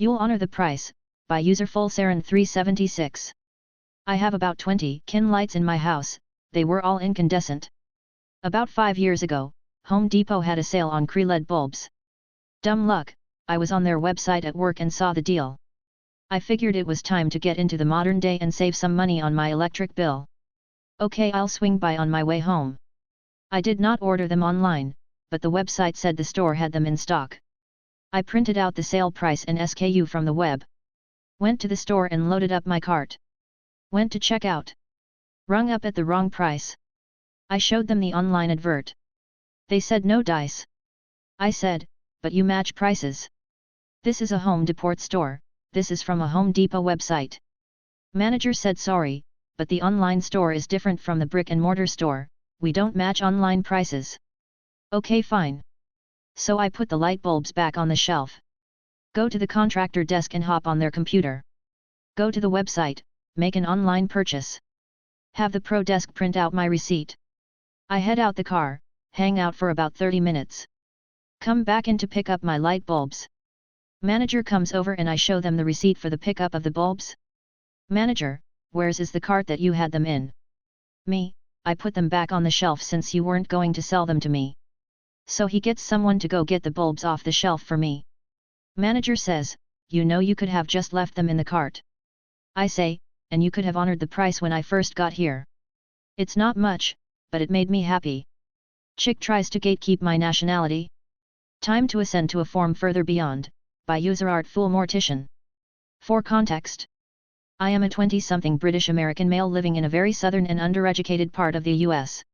You'll honor the price, by user Fulsaran 376. I have about 20 kin lights in my house, they were all incandescent. About 5 years ago, Home Depot had a sale on LED bulbs. Dumb luck, I was on their website at work and saw the deal. I figured it was time to get into the modern day and save some money on my electric bill. Okay, I'll swing by on my way home. I did not order them online, but the website said the store had them in stock. I printed out the sale price and SKU from the web. Went to the store and loaded up my cart. Went to check out. Rung up at the wrong price. I showed them the online advert. They said no dice. I said, but you match prices. This is a Home Depot store, this is from a Home Depot website. Manager said sorry, but the online store is different from the brick and mortar store, we don't match online prices. Okay, fine. So I put the light bulbs back on the shelf. Go to the contractor desk and hop on their computer. Go to the website, make an online purchase. Have the pro desk print out my receipt. I head out the car, hang out for about 30 minutes. Come back in to pick up my light bulbs. Manager comes over and I show them the receipt for the pickup of the bulbs. Manager, where's is the cart that you had them in? Me, I put them back on the shelf since you weren't going to sell them to me. So he gets someone to go get the bulbs off the shelf for me. Manager says, you know you could have just left them in the cart. I say, and you could have honored the price when I first got here. It's not much, but it made me happy. Chick tries to gatekeep my nationality. Time to ascend to a form further beyond, by user Artful Mortician. For context. I am a 20-something British American male living in a very southern and undereducated part of the US.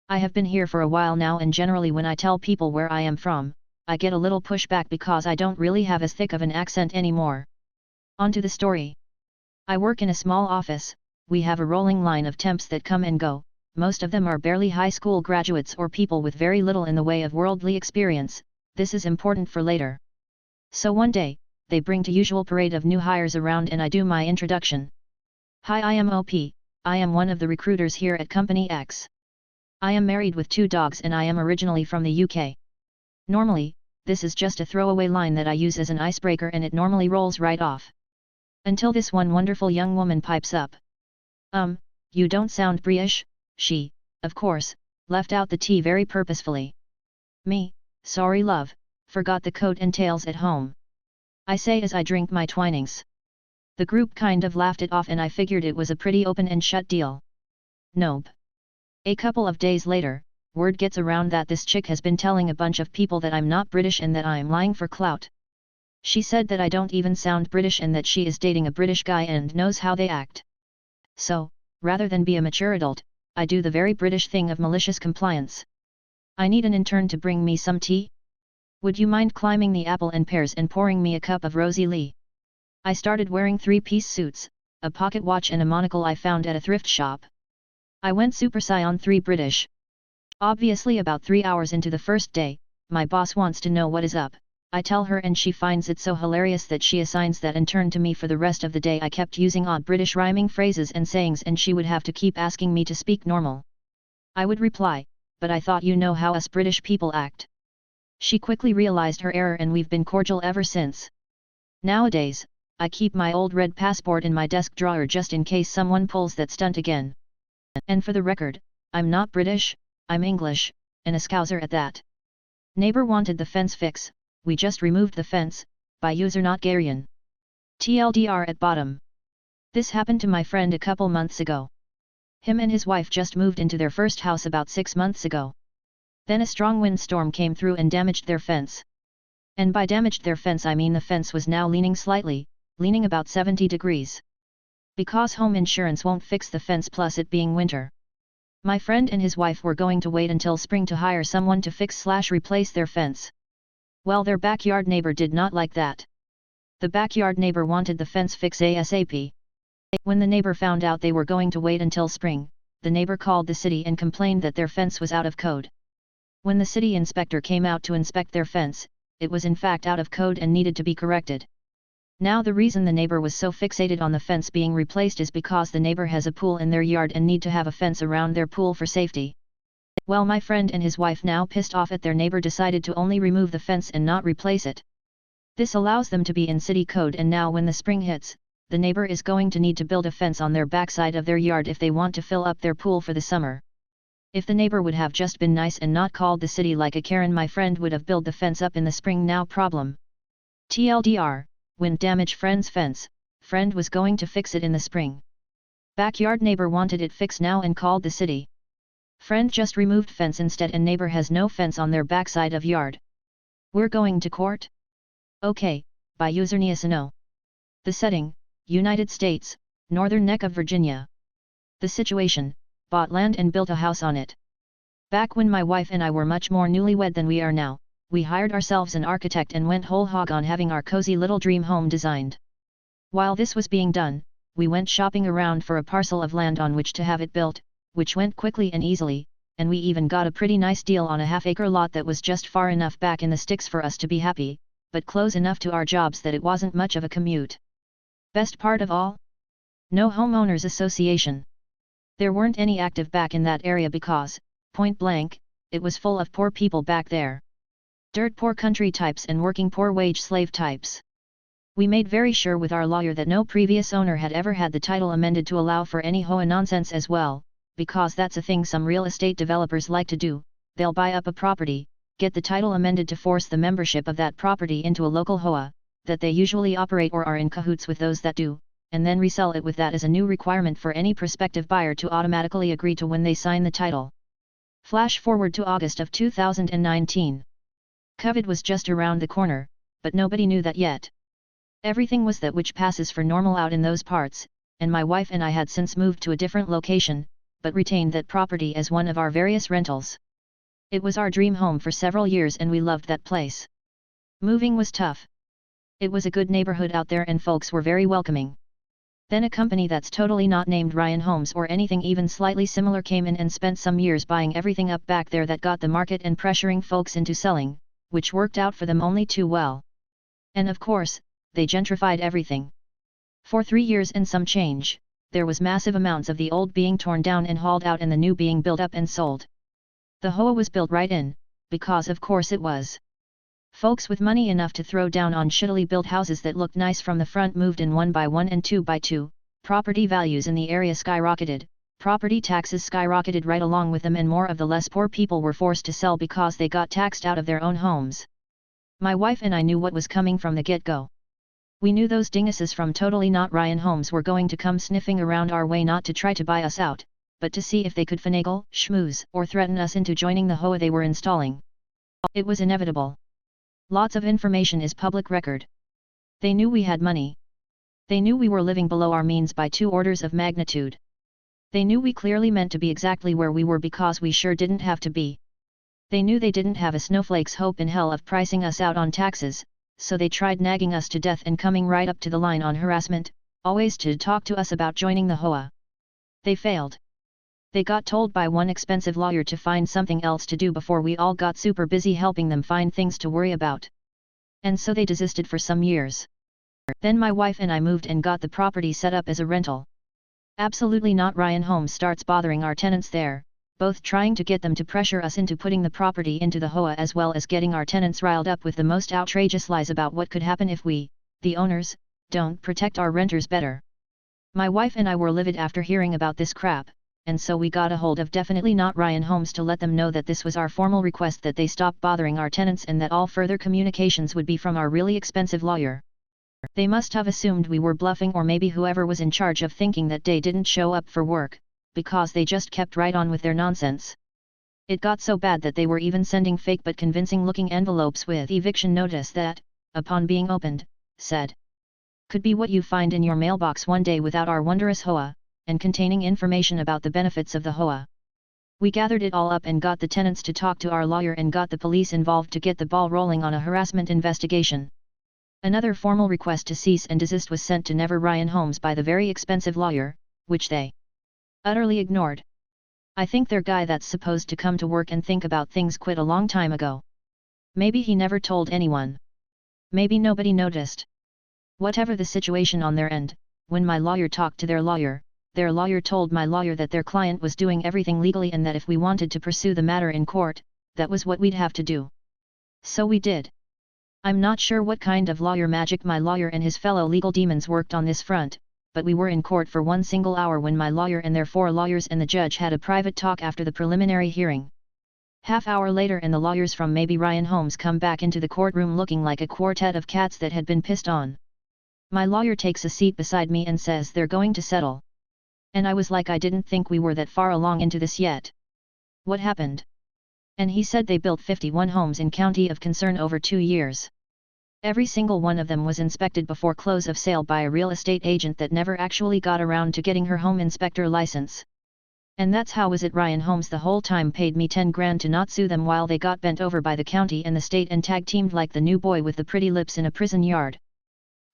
I have been here for a while now and generally when I tell people where I am from, I get a little pushback because I don't really have as thick of an accent anymore. On to the story. I work in a small office, we have a rolling line of temps that come and go, most of them are barely high school graduates or people with very little in the way of worldly experience, this is important for later. So one day, they bring the usual parade of new hires around and I do my introduction. Hi, I am OP, I am one of the recruiters here at Company X. I am married with 2 dogs and I am originally from the UK. Normally, this is just a throwaway line that I use as an icebreaker and it normally rolls right off. Until this one wonderful young woman pipes up. You don't sound British, she, of course, left out the T very purposefully. Me, sorry love, forgot the coat and tails at home. I say as I drink my Twinings. The group kind of laughed it off and I figured it was a pretty open and shut deal. Nope. A couple of days later, word gets around that this chick has been telling a bunch of people that I'm not British and that I'm lying for clout. She said that I don't even sound British and that she is dating a British guy and knows how they act. So, rather than be a mature adult, I do the very British thing of malicious compliance. I need an intern to bring me some tea? Would you mind climbing the apple and pears and pouring me a cup of Rosie Lee? I started wearing 3-piece suits, a pocket watch and a monocle I found at a thrift shop. I went Super Saiyan 3 British. Obviously about 3 hours into the first day, my boss wants to know what is up. I tell her and she finds it so hilarious that she assigns that intern to me for the rest of the day. I kept using odd British rhyming phrases and sayings and she would have to keep asking me to speak normal. I would reply, but I thought you know how us British people act. She quickly realized her error and we've been cordial ever since. Nowadays, I keep my old red passport in my desk drawer just in case someone pulls that stunt again. And for the record, I'm not British, I'm English, and a Scouser at that. Neighbor wanted the fence fix, we just removed the fence, by user not Garian. TLDR at bottom. This happened to my friend a couple months ago. Him and his wife just moved into their first house about 6 months ago. Then a strong windstorm came through and damaged their fence. And by damaged their fence I mean the fence was now leaning slightly, leaning about 70 degrees. Because home insurance won't fix the fence plus it being winter. My friend and his wife were going to wait until spring to hire someone to fix/replace their fence. Well, their backyard neighbor did not like that. The backyard neighbor wanted the fence fix ASAP. When the neighbor found out they were going to wait until spring, the neighbor called the city and complained that their fence was out of code. When the city inspector came out to inspect their fence, it was in fact out of code and needed to be corrected. Now the reason the neighbor was so fixated on the fence being replaced is because the neighbor has a pool in their yard and need to have a fence around their pool for safety. Well, my friend and his wife, now pissed off at their neighbor, decided to only remove the fence and not replace it. This allows them to be in city code, and now when the spring hits, the neighbor is going to need to build a fence on their backside of their yard if they want to fill up their pool for the summer. If the neighbor would have just been nice and not called the city like a Karen, my friend would have built the fence up in the spring. Now problem. TLDR, wind damage friend's fence, friend was going to fix it in the spring. Backyard neighbor wanted it fixed now and called the city. Friend just removed fence instead and neighbor has no fence on their backside of yard. We're going to court? Okay, by user Niasano. The setting, United States, Northern Neck of Virginia. The situation, bought land and built a house on it. Back when my wife and I were much more newlywed than we are now, we hired ourselves an architect and went whole hog on having our cozy little dream home designed. While this was being done, we went shopping around for a parcel of land on which to have it built, which went quickly and easily, and we even got a pretty nice deal on a half-acre lot that was just far enough back in the sticks for us to be happy, but close enough to our jobs that it wasn't much of a commute. Best part of all? No homeowners association. There weren't any active back in that area because, point blank, it was full of poor people back there. Dirt poor country types and working poor wage slave types. We made very sure with our lawyer that no previous owner had ever had the title amended to allow for any HOA nonsense as well, because that's a thing some real estate developers like to do. They'll buy up a property, get the title amended to force the membership of that property into a local HOA, that they usually operate or are in cahoots with those that do, and then resell it with that as a new requirement for any prospective buyer to automatically agree to when they sign the title. Flash forward to August of 2019. COVID was just around the corner, but nobody knew that yet. Everything was that which passes for normal out in those parts, and my wife and I had since moved to a different location, but retained that property as one of our various rentals. It was our dream home for several years and we loved that place. Moving was tough. It was a good neighborhood out there and folks were very welcoming. Then a company that's totally not named Ryan Homes or anything even slightly similar came in and spent some years buying everything up back there that got the market and pressuring folks into selling, which worked out for them only too well. And of course, they gentrified everything. For 3 years and some change, there was massive amounts of the old being torn down and hauled out and the new being built up and sold. The HOA was built right in, because of course it was. Folks with money enough to throw down on shittily built houses that looked nice from the front moved in 1 by 1 and 2 by 2, property values in the area skyrocketed, property taxes skyrocketed right along with them, and more of the less poor people were forced to sell because they got taxed out of their own homes. My wife and I knew what was coming from the get-go. We knew those dinguses from totally not Ryan Homes were going to come sniffing around our way, not to try to buy us out, but to see if they could finagle, schmooze, or threaten us into joining the HOA they were installing. It was inevitable. Lots of information is public record. They knew we had money. They knew we were living below our means by 2 orders of magnitude. They knew we clearly meant to be exactly where we were because we sure didn't have to be. They knew they didn't have a snowflake's hope in hell of pricing us out on taxes, so they tried nagging us to death and coming right up to the line on harassment, always to talk to us about joining the HOA. They failed. They got told by one expensive lawyer to find something else to do before we all got super busy helping them find things to worry about. And so they desisted for some years. Then my wife and I moved and got the property set up as a rental. Absolutely not. Ryan Homes starts bothering our tenants there, both trying to get them to pressure us into putting the property into the HOA as well as getting our tenants riled up with the most outrageous lies about what could happen if we, the owners, don't protect our renters better. My wife and I were livid after hearing about this crap, and so we got a hold of definitely not Ryan Homes to let them know that this was our formal request, that they stop bothering our tenants and that all further communications would be from our really expensive lawyer. They must have assumed we were bluffing, or maybe whoever was in charge of thinking that day didn't show up for work, because they just kept right on with their nonsense. It got so bad that they were even sending fake but convincing looking envelopes with eviction notice that, upon being opened, said, "Could be what you find in your mailbox one day without our wondrous HOA," and containing information about the benefits of the HOA. We gathered it all up and got the tenants to talk to our lawyer and got the police involved to get the ball rolling on a harassment investigation. Another formal request to cease and desist was sent to Never Ryan Homes by the very expensive lawyer, which they utterly ignored. I think their guy that's supposed to come to work and think about things quit a long time ago. Maybe he never told anyone. Maybe nobody noticed. Whatever the situation on their end, when my lawyer talked to their lawyer told my lawyer that their client was doing everything legally and that if we wanted to pursue the matter in court, that was what we'd have to do. So we did. I'm not sure what kind of lawyer magic my lawyer and his fellow legal demons worked on this front, but we were in court for 1 single hour when my lawyer and their 4 lawyers and the judge had a private talk after the preliminary hearing. Half-hour later and the lawyers from maybe Ryan Holmes come back into the courtroom looking like a quartet of cats that had been pissed on. My lawyer takes a seat beside me and says they're going to settle. And I was like, I didn't think we were that far along into this yet. What happened? And he said they built 51 homes in county of concern over 2 years. Every single one of them was inspected before close of sale by a real estate agent that never actually got around to getting her home inspector license. And that's how was it Ryan Holmes the whole time paid me 10 grand to not sue them while they got bent over by the county and the state and tag-teamed like the new boy with the pretty lips in a prison yard.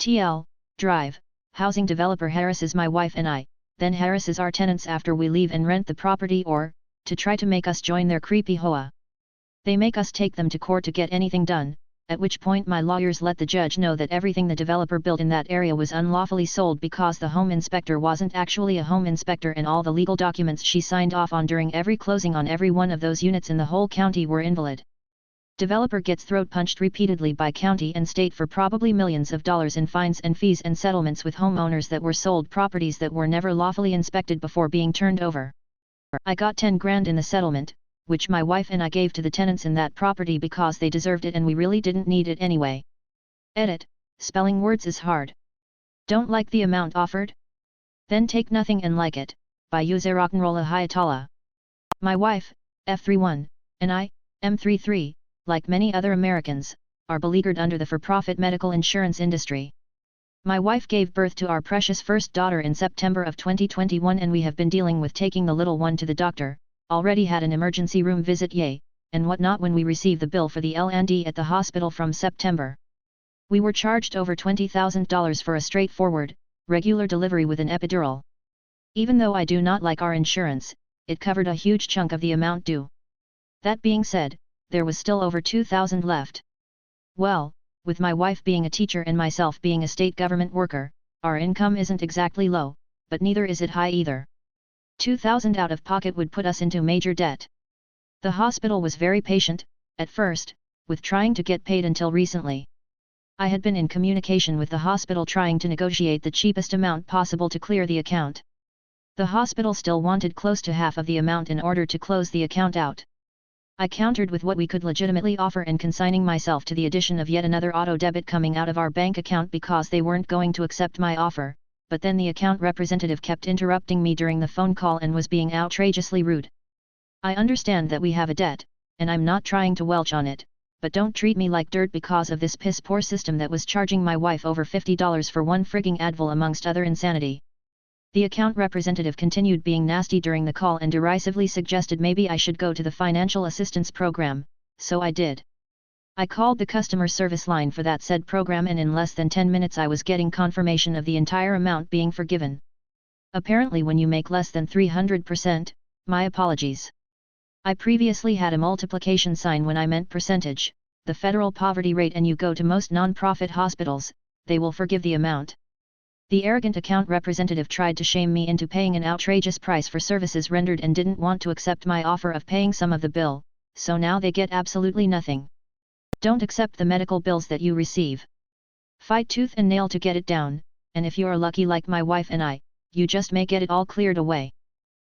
TL, Drive, housing developer harasses my wife and I, then harasses our tenants after we leave and rent the property or, to try to make us join their creepy hoa. They make us take them to court to get anything done, at which point my lawyers let the judge know that everything the developer built in that area was unlawfully sold because the home inspector wasn't actually a home inspector and all the legal documents she signed off on during every closing on every one of those units in the whole county were invalid. Developer gets throat punched repeatedly by county and state for probably millions of dollars in fines and fees and settlements with homeowners that were sold properties that were never lawfully inspected before being turned over. I got 10 grand in the settlement, which my wife and I gave to the tenants in that property because they deserved it and we really didn't need it anyway. Edit, spelling words is hard. Don't like the amount offered? Then take nothing and like it, by user Rock'n'Rolla Hayatollah. My wife, F31, and I, M33, like many other Americans, are beleaguered under the for-profit medical insurance industry. My wife gave birth to our precious first daughter in September of 2021 and we have been dealing with taking the little one to the doctor, already had an emergency room visit and whatnot when we received the bill for the L&D at the hospital from September. We were charged over $20,000 for a straightforward, regular delivery with an epidural. Even though I do not like our insurance, it covered a huge chunk of the amount due. That being said, there was still over $2,000 left. Well, with my wife being a teacher and myself being a state government worker, our income isn't exactly low, but neither is it high either. $2,000 out of pocket would put us into major debt. The hospital was very patient, at first, with trying to get paid until recently. I had been in communication with the hospital trying to negotiate the cheapest amount possible to clear the account. The hospital still wanted close to half of the amount in order to close the account out. I countered with what we could legitimately offer and consigning myself to the addition of yet another auto debit coming out of our bank account because they weren't going to accept my offer, but then the account representative kept interrupting me during the phone call and was being outrageously rude. I understand that we have a debt, and I'm not trying to welch on it, but don't treat me like dirt because of this piss-poor system that was charging my wife over $50 for one frigging Advil amongst other insanity. The account representative continued being nasty during the call and derisively suggested maybe I should go to the financial assistance program, so I did. I called the customer service line for that said program and in less than 10 minutes I was getting confirmation of the entire amount being forgiven. Apparently when you make less than 300%, my apologies. I previously had a multiplication sign when I meant percentage, the federal poverty rate, and you go to most non-profit hospitals, they will forgive the amount. The arrogant account representative tried to shame me into paying an outrageous price for services rendered and didn't want to accept my offer of paying some of the bill, so now they get absolutely nothing. Don't accept the medical bills that you receive. Fight tooth and nail to get it down, and if you're lucky like my wife and I, you just may get it all cleared away.